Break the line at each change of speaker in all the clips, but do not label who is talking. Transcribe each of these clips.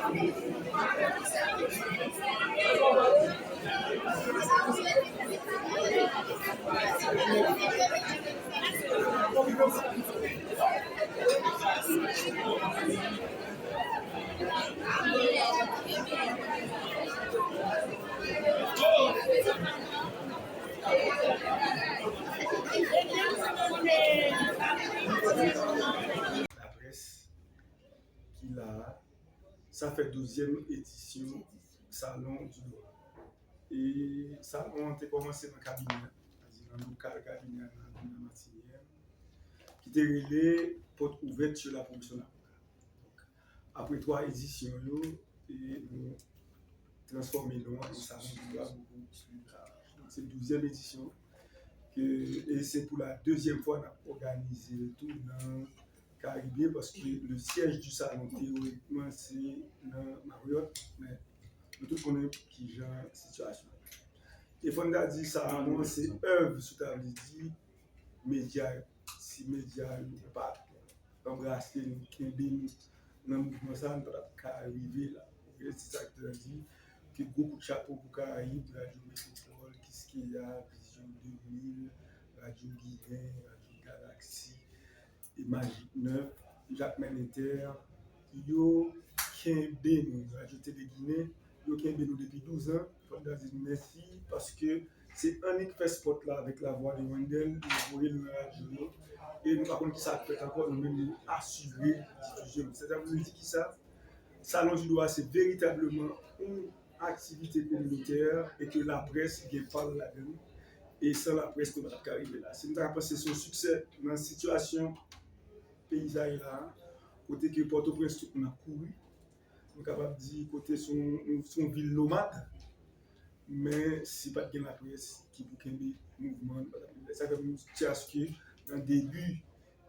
La presse qu'il a, ça fait 12e édition Salon du droit. Et salon a commencé dans le cabinet, c'est-à-dire dans le local cabinet dans la Martinière, qui était relais porte ouverte sur la profession d'avocat. Après 3 éditions, et nous transformé en salon du droit beaucoup plus large. Donc c'est la 12e édition. Et c'est pour la 2e fois qu'on a organisé le tour dans Caribé parce que le siège du salon théoriquement c'est dans Marriott, mais nous tous connaissons qui genre situation. Et Fonda dit ça, c'est œuvre sous ta dit média, si média ne peut pas embrasser nous, qui est béni dans le mouvement, ça ne peut pas arriver là. C'est ça que tu as dit, que beaucoup de chapeaux pour Caraïbes, Radio Métropole, qu'est-ce qu'il y a, Vision 2000, Radio Guinée, Radio Galaxy, Image 9, Jacques Ménéter, yo Kembe nous, Radio Télé Guinée, yo Kembe nous depuis 12 ans. Fonda dit merci parce que c'est un qui fait spot là avec la voix de Wendell, nous voyons le radio, et nous par contre qui ça fait encore nous assurer la diffusion. C'est-à-dire vous dit qui ça? Salon du droit, c'est véritablement une activité communautaire et que la presse qui parle là-dedans. Et sans la presse, nous ne pouvons pas arriver là. Si nous avons pensé son succès dans la situation paysanne là, côté que Port-au-Prince, tout le monde a couru, nous sommes capables de dire côté son ville nomade, mais si pas de la presse qui peut le mouvement, ça fait nous tiens que dans le début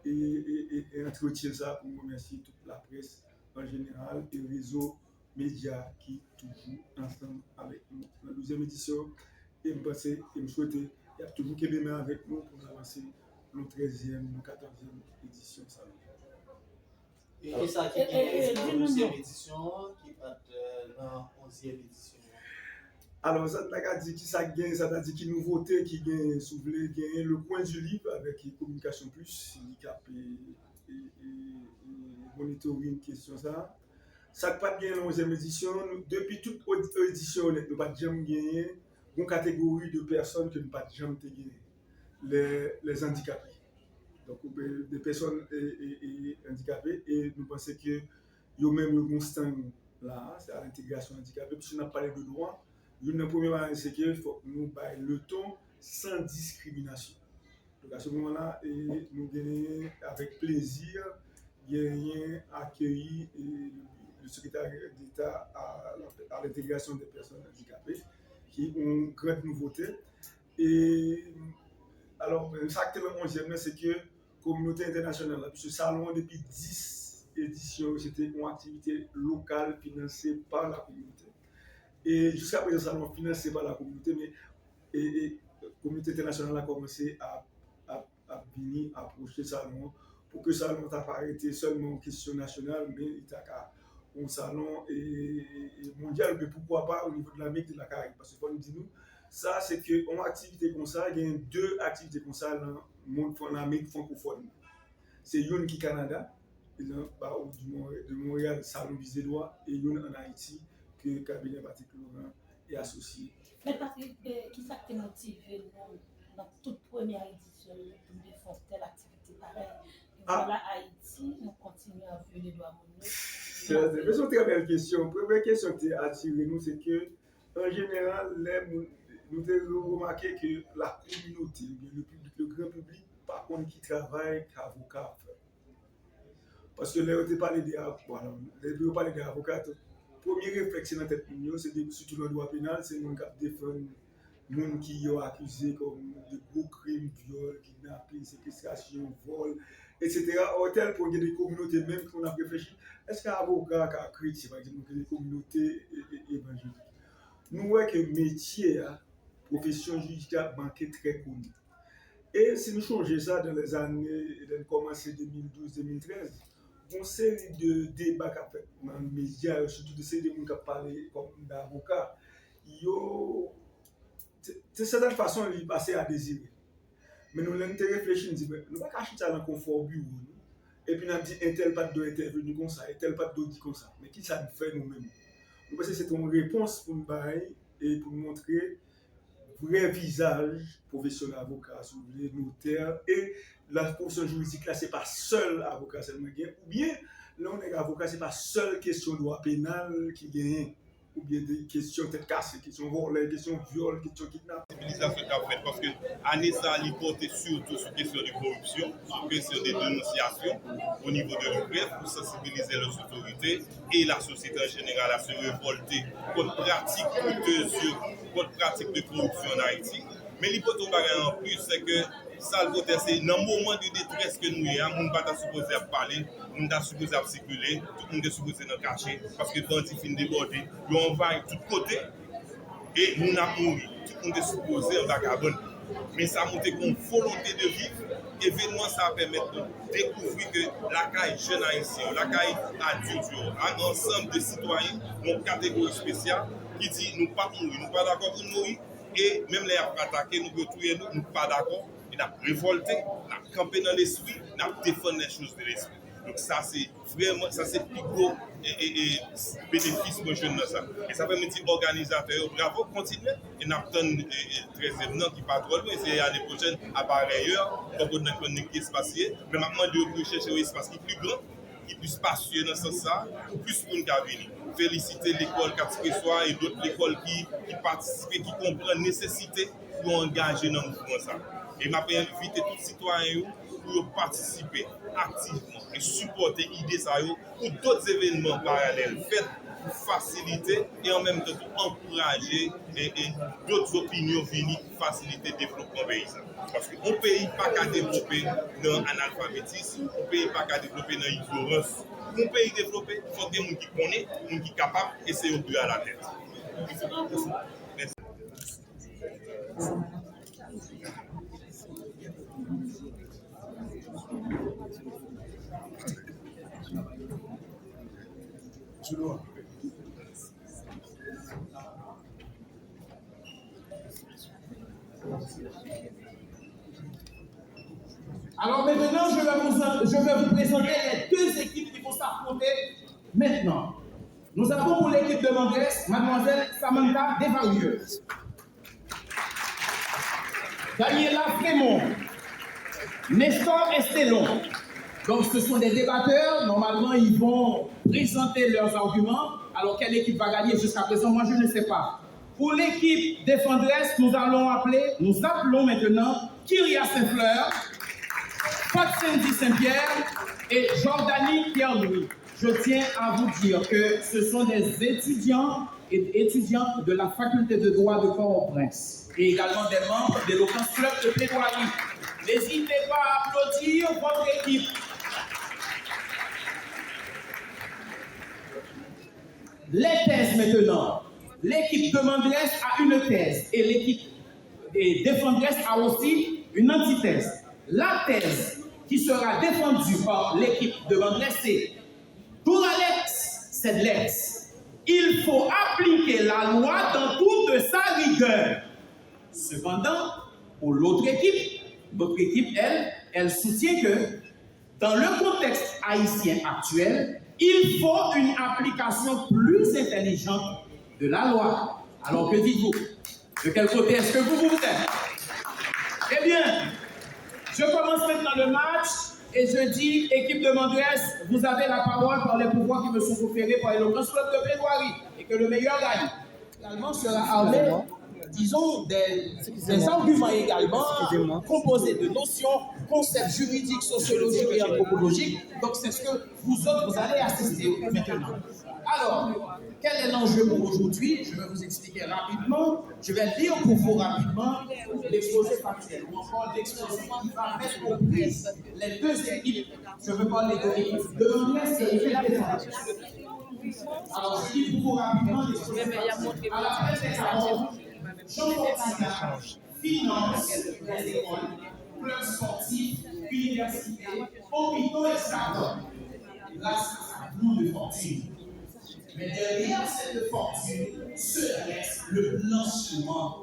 et entretien ça pour remercier toute la presse en général et les réseaux médias qui toujours ensemble avec nous. Dans la 12e édition, et je pense et je souhaite, il y a toujours Québec avec nous pour avancer la 13e, la 14e édition.
Et ça qui est la 12e édition, qui va dans la 11e édition.
Alors, ça t'a dit qui ça gagne, ça t'a dit qui nouveauté qui gagne, soulevé gagne le coin du livre avec Communication Plus, handicap et monitoring, question ça. Ça n'a pas gagné la 11e édition. Depuis toute édition, nous pas jamais gagné une catégorie de personnes que nous pas jamais gagné. Les handicapés. Donc, des personnes handicapées, et nous pensons que nous même nous stand là, c'est à l'intégration handicapée, puisque nous avons parlé de droit. Une première c'est qu'il faut nous bailler le ton sans discrimination. Donc à ce moment-là, nous gagnons avec plaisir, gagner accueilli le secrétaire d'État à l'intégration des personnes handicapées, qui ont une grande nouveauté. Et alors, ça qui est le 11e, c'est que la communauté internationale, puisque salon depuis 10 éditions, c'était une activité locale financée par la communauté. Et jusqu'à présent, ça n'est financé par la communauté, mais la communauté internationale a commencé à venir approcher salon pour que salon n'a pas arrêté seulement en question nationale, mais il y a un salon mondial, mais pourquoi pas au niveau de l'Amérique de la Caraïbe. Parce que nous disons, ça c'est qu'une activité comme ça, il y a 2 activités comme ça dans l'Amérique francophone. C'est une qui est au Canada, de Montréal, salon Visédois, et une en Haïti, que le cabinet Patrick Laurent est associé.
Mais Patrick, qui ça t'a motivé dans toute première édition pour défendre telle activité pareille? Voilà, Haïti, nous continuons à violer les droits de
l'homme. C'est une très belle question. La première question qui a attiré nous, c'est que, en général, nous avons remarqué que la communauté, le grand public, par contre, qui travaille qu'avocat. Parce que là, on parlé des avocats. Premier réflexe dans tête c'est surtout le droit pénal, c'est nous qui défendent les gens qui sont accusés comme de gros crimes, viol, kidnapping, séquestration, vol, etc. Or, tel pour des communautés même qu'on a réfléchi, est-ce qu'un avocat qui a créé, par exemple, des communautés évangéliques? Nous voyons que le métier, profession judiciaire, banquet très connu. Et si nous changeons ça dans les années, commencé 2012-2013, une série de débats qu'a fait dans les médias, surtout de série de gens qui parlent comme d'avocats, de certaine façon, il passait à désirer. Mais nous l'avons réfléchi, nous disons, nous ne pouvons pas acheter ça dans le confort bureau. Et puis nous avons dit, un tel pas doit intervenir comme ça, un tel pas doit dire comme ça. Mais qui ça nous fait nous-mêmes? Nous pensons que c'est une réponse pour nous bailler et pour nous montrer le vrai visage professionnel avocat, si vous voulez, notaire. Et la profession juridique, là, ce n'est pas seul avocat seulement qui gagne. Ou bien, là, on est avocat, ce n'est pas seule question de droit pénal qui gagne. Ou bien des questions tête cassée, questions volées, questions viol, questions kidnapping.
Sensibilisation qu'a fait parce que année ça il portait surtout sur question de corruption, sur question de dénonciation au niveau de l'UPF pour sensibiliser les autorités et la société en général à se révolter contre pratique coûteuse, contre pratique de corruption en Haïti. Mais l'hypothèse en plus, c'est que ça le côté c'est dans le moment de détresse que nous sommes, nous ne sommes pas supposés parler, nous ne sommes pas supposés circuler, tout le monde est supposé nous cacher parce que bandits finissent déborder, ils envahissent de tous côtés et nous n'avons mouru. Tout le monde est supposé en vagabond. Mais ça a montré une volonté de vivre. Événement, ça permet de découvrir que la caille jeune haïtien, la caille adulte, un ensemble de citoyens, une catégorie spéciale qui dit nous ne pas mourir, nous ne pas d'accord pour mourir. Et même les attaquer, nous retrouver nous, nous pas d'accord. Et nous avons révolté, nous avons campé dans l'esprit, nous avons défendu les choses de l'esprit. Donc ça c'est vraiment, ça c'est plus gros et bénéfice pour les jeunes dans ça. Et ça permet aux organisateurs, bravo, continuez. Et nous avons 13e qui pas trop loin, c'est l'année prochaine à ailleurs, donc on a un espace, mais maintenant de chercher un espace qui est plus grand, qui est plus spacieux dans ce sens, plus pour nous venir. Féliciter l'école Cap-Soir et d'autres écoles qui participent, qui comprennent la nécessité pour engager dans le mouvement ça. Et je vais inviter tous les citoyens pour participer activement et supporter l'idée ça pour d'autres événements parallèles faits pour faciliter et en même temps pour encourager et d'autres opinions venir pour faciliter le développement paysan. Parce qu'on ne pays pas qu'à développer dans l'analphabétisme, on ne pays pas qu'à développer dans l'ignorance. Pour un pays développé, il faut des gens qui connaissent, des gens qui sont capables et c'est au but à la tête. Merci.
Alors maintenant, je vais vous présenter les deux équipes qui vont s'affronter maintenant. Nous avons pour l'équipe de Mangresse, mademoiselle Samantha Desvarieux, Daniela Frémont, Nestor Estelon. Donc ce sont des débatteurs, normalement ils vont présenter leurs arguments. Alors quelle équipe va gagner jusqu'à présent, moi je ne sais pas. Pour l'équipe défendresse, nous appelons maintenant Kyria Saint-Fleur, Fox-Cindy Saint-Pierre et Jordanie Pierre-Louis. Je tiens à vous dire que ce sont des étudiants et étudiantes de la faculté de droit de Port-au-Prince et également des membres de l'Open Club de plaidoirie. N'hésitez pas à applaudir votre équipe. Les thèses maintenant. L'équipe demanderesse a une thèse et l'équipe défendresse a aussi une antithèse. La thèse qui sera défendue par l'équipe demanderesse, c'est pour Alex, c'est de l'ex. Il faut appliquer la loi dans toute sa rigueur. Cependant, pour l'autre équipe, votre équipe, elle soutient que dans le contexte haïtien actuel, il faut une application plus intelligente de la loi. Alors que dites-vous? De quel côté est-ce que vous êtes? Eh bien, je commence maintenant le match et je dis, équipe de Mangresse, vous avez la parole par les pouvoirs qui me sont conférés par l'Open Club de plaidoirie et que le meilleur gagne. Également sera armé, disons, des arguments également composés de notions, concepts juridiques, sociologiques et anthropologiques. Donc c'est ce que vous autres, vous allez assister maintenant. Alors, quel est l'enjeu pour aujourd'hui? Je vais vous expliquer rapidement. Je vais lire pour vous rapidement l'exposé factuel, ou encore l'exposé qui va mettre aux prises les deux équipes. Je veux parler de l'équipe de l'Ouest et de l'équipe défense. Alors, je lis pour vous rapidement l'exposé factuel. À la fin de l'examen, Jean-François finance les écoles, clubs sportifs, universités, hôpitaux et start-up. grâce à sa grande fortune. Mais derrière cette fortune se reste le blanchiment